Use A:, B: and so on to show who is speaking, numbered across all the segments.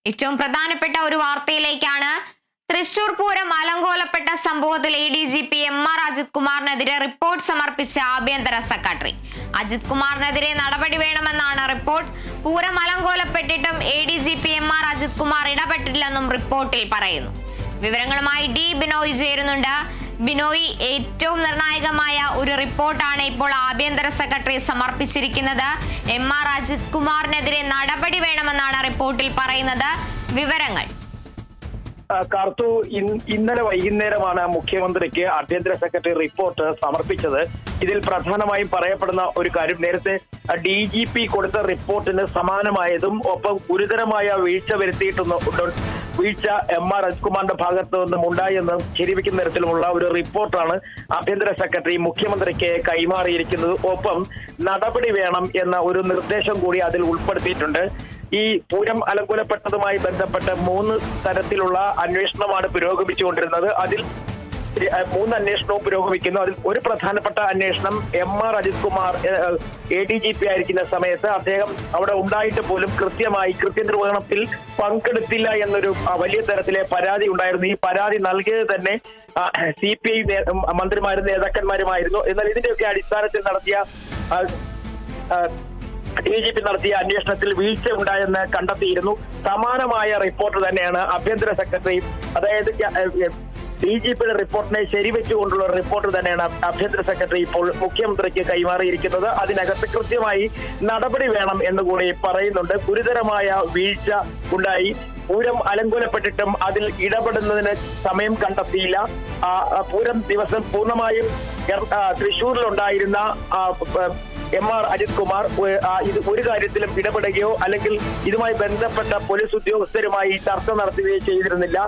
A: ഏറ്റവും പ്രധാനപ്പെട്ട ഒരു വാർത്തയിലേക്കാണ്. തൃശൂർ പൂരം അലങ്കോലപ്പെട്ട സംഭവത്തിൽ ADGP MR അജിത് കുമാറിനെതിരെ റിപ്പോർട്ട് സമർപ്പിച്ച ആഭ്യന്തര സെക്രട്ടറി. അജിത് കുമാറിനെതിരെ നടപടി വേണമെന്നാണ് റിപ്പോർട്ട്. പൂരം അലങ്കോലപ്പെട്ടിട്ടും ADGP MR അജിത് കുമാർ ഇടപെട്ടില്ലെന്നും റിപ്പോർട്ടിൽ പറയുന്നു. വിവരങ്ങളുമായി D ബിനോയ് ചേരുന്നുണ്ട്. ബിനോയ്, ഏറ്റവും നിർണായകമായ ഒരു റിപ്പോർട്ടാണ് ഇപ്പോൾ ആഭ്യന്തര സെക്രട്ടറി സമർപ്പിച്ചിരിക്കുന്നത്. MR അജിത് കുമാറിനെതിരെ നടപടി വേണമെന്നാണ് റിപ്പോർട്ടിൽ പറയുന്നത്. വിവരങ്ങൾ
B: കാർത്തു, ഇന്നലെ വൈകുന്നേരമാണ് മുഖ്യമന്ത്രിക്ക് ആഭ്യന്തര സെക്രട്ടറി റിപ്പോർട്ട് സമർപ്പിച്ചത്. ഇതിൽ പ്രധാനമായും പറയപ്പെടുന്ന ഒരു കാര്യം, നേരത്തെ DGP കൊടുത്ത റിപ്പോർട്ടിന് സമാനമായതും ഒപ്പം ഗുരുതരമായ വീഴ്ച വീഴ്ച MR അജിത് കുമാറിന്റെ ഭാഗത്തു നിന്നും ഉണ്ടായെന്ന് ശരിവെക്കുന്ന തരത്തിലുമുള്ള ഒരു റിപ്പോർട്ടാണ് ആഭ്യന്തര സെക്രട്ടറി മുഖ്യമന്ത്രിക്ക് കൈമാറിയിരിക്കുന്നത്. ഒപ്പം നടപടി വേണം എന്ന ഒരു നിർദ്ദേശം കൂടി അതിൽ ഉൾപ്പെടുത്തിയിട്ടുണ്ട്. ഈ പൂരം അലങ്കോലപ്പെട്ടതുമായി ബന്ധപ്പെട്ട് 3 തരത്തിലുള്ള അന്വേഷണമാണ് പുരോഗമിച്ചുകൊണ്ടിരുന്നത്. അതിൽ 3 അന്വേഷണവും പുരോഗമിക്കുന്നു. അതിൽ ഒരു പ്രധാനപ്പെട്ട അന്വേഷണം MR അജിത് കുമാർ ADGP ആയിരിക്കുന്ന സമയത്ത് അദ്ദേഹം അവിടെ ഉണ്ടായിട്ട് പോലും കൃത്യനിർവഹണത്തിൽ പങ്കെടുത്തില്ല എന്നൊരു വലിയ തരത്തിലെ പരാതി ഉണ്ടായിരുന്നു. ഈ പരാതി നൽകിയത് തന്നെ CPI മന്ത്രിമാരും നേതാക്കന്മാരുമായിരുന്നു. എന്നാൽ ഇതിന്റെയൊക്കെ അടിസ്ഥാനത്തിൽ നടത്തിയ DGP നടത്തിയ അന്വേഷണത്തിൽ വീഴ്ച ഉണ്ടായെന്ന് കണ്ടെത്തിയിരുന്നു. സമാനമായ റിപ്പോർട്ട് തന്നെയാണ് ആഭ്യന്തര സെക്രട്ടറി, അതായത് DGPയുടെ റിപ്പോർട്ടിനെ ശരിവെച്ചുകൊണ്ടുള്ള റിപ്പോർട്ട് തന്നെയാണ് ആഭ്യന്തര സെക്രട്ടറി ഇപ്പോൾ മുഖ്യമന്ത്രിക്ക് കൈമാറിയിരിക്കുന്നത്. അതിനകത്ത് കൃത്യമായി നടപടി വേണം എന്നുകൂടി പറയുന്നുണ്ട്. ഗുരുതരമായ വീഴ്ച ഉണ്ടായി. പൂരം അലങ്കോലപ്പെട്ടിട്ടും അതിൽ ഇടപെടുന്നതിന് സമയം കണ്ടെത്തിയില്ല. പൂരം ദിവസം പൂർണ്ണമായും തൃശ്ശൂരിലുണ്ടായിരുന്ന MR അജിത് കുമാർ ഇത് ഒരു കാര്യത്തിലും ഇടപെടുകയോ അല്ലെങ്കിൽ ഇതുമായി ബന്ധപ്പെട്ട പോലീസ് ഉദ്യോഗസ്ഥരുമായി ചർച്ച നടത്തുകയോ ചെയ്തിരുന്നില്ല.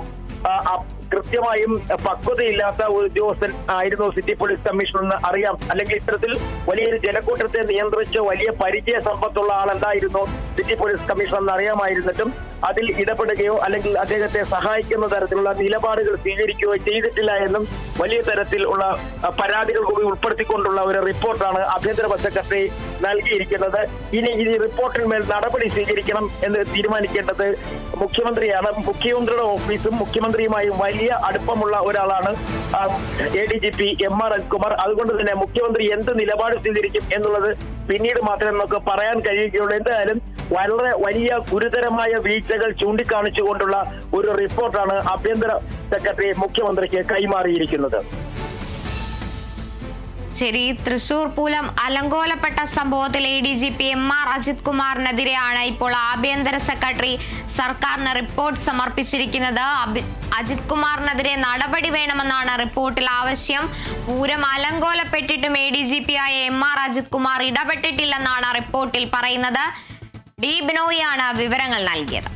B: കൃത്യമായും പക്വതയില്ലാത്ത ഒരു ഉദ്യോഗസ്ഥൻ ആയിരുന്നു സിറ്റി പോലീസ് കമ്മീഷണർ അറിയാം. അല്ലെങ്കിൽ ഇത്തരത്തിൽ വലിയൊരു ജനക്കൂട്ടത്തെ നിയന്ത്രിച്ച് വലിയ പരിചയ സമ്പത്തുള്ള ആളെന്തായിരുന്നു സിറ്റി പോലീസ് കമ്മീഷണർ എന്ന് അറിയാമായിരുന്നിട്ടും അതിൽ ഇടപെടുകയോ അല്ലെങ്കിൽ അദ്ദേഹത്തെ സഹായിക്കുന്ന തരത്തിലുള്ള നിലപാടുകൾ സ്വീകരിക്കുകയോ ചെയ്തിട്ടില്ല എന്നും വലിയ തരത്തിലുള്ള പരാതികൾ കൂടി ഉൾപ്പെടുത്തിക്കൊണ്ടുള്ള ഒരു റിപ്പോർട്ടാണ് ആഭ്യന്തര സെക്രട്ടറി നൽകിയിരിക്കുന്നത്. ഇനി ഈ റിപ്പോർട്ടിന്മേൽ നടപടി സ്വീകരിക്കണം എന്ന് തീരുമാനിക്കേണ്ടത് മുഖ്യമന്ത്രിയാണ്. മുഖ്യമന്ത്രിയുടെ ഓഫീസും മുഖ്യമന്ത്രിയുമായും വലിയ അടുപ്പമുള്ള ഒരാളാണ് ADGP MR അജിത് കുമാർ. അതുകൊണ്ട് തന്നെ മുഖ്യമന്ത്രി എന്ത് നിലപാട് സ്വീകരിക്കും എന്നുള്ളത് പിന്നീട് മാത്രമേ നമുക്ക് പറയാൻ കഴിയുകയുള്ളൂ. എന്തായാലും വളരെ വലിയ ഗുരുതരമായ വീഴ്ചകൾ ചൂണ്ടിക്കാണിച്ചുകൊണ്ടുള്ള ഒരു റിപ്പോർട്ടാണ് ആഭ്യന്തര സെക്രട്ടറി മുഖ്യമന്ത്രിക്ക് കൈമാറിയിരിക്കുന്നത്.
A: ശരി, തൃശൂർ പൂരം അലങ്കോലപ്പെട്ട സംഭവത്തിൽ ADGP MR അജിത് കുമാറിനെതിരെയാണ് ഇപ്പോൾ ആഭ്യന്തര സെക്രട്ടറി സർക്കാരിന് റിപ്പോർട്ട് സമർപ്പിച്ചിരിക്കുന്നത്. അജിത് കുമാറിനെതിരെ നടപടി വേണമെന്നാണ് റിപ്പോർട്ടിൽ ആവശ്യം. പൂരം അലങ്കോലപ്പെട്ടിട്ടും ADGP ആയ MR അജിത് കുമാർ ഇടപെട്ടിട്ടില്ലെന്നാണ് റിപ്പോർട്ടിൽ പറയുന്നത്. D ബിനോയാണ് വിവരങ്ങൾ നൽകിയത്.